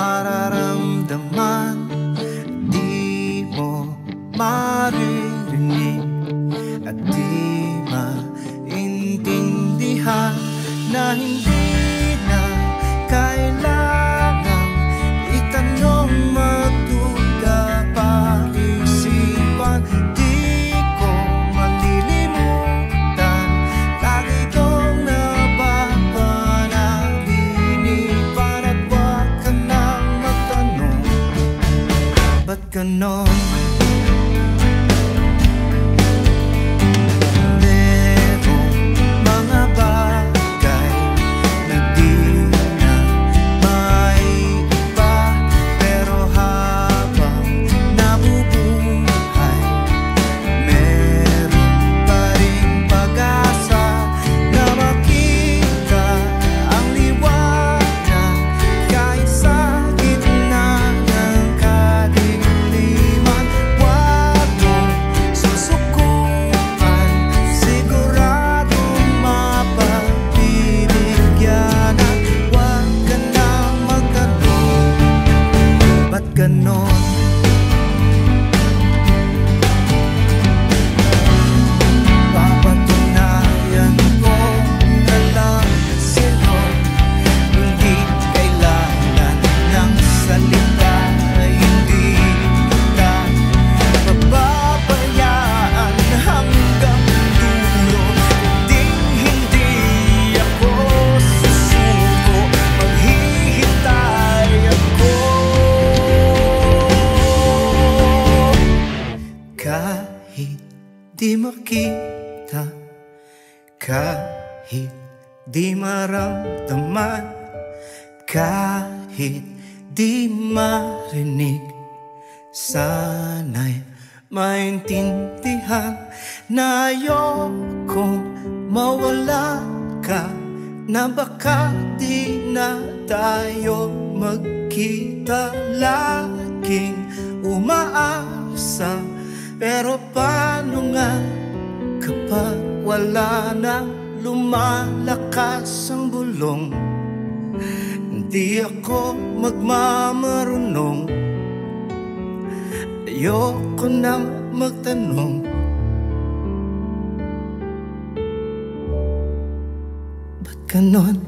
mararamdaman, di mo maririnig at di maintindihan na hindi na kailangang itanong, magduda pa isipan. Di ko malilimutan, lagi kong napapanaginipan. At wag ka nang magtanong, ba't ganon? Kahit di makita, kahit di maramdaman, kahit di marinig, sana'y maintindihan na ayokong mawala ka, na baka di na tayo magkita. Laging umaasa, pero paano nga kapag wala na, lumalakas ang bulong? Hindi ako magmamarunong, ayoko nang magtanong, ba't ganon?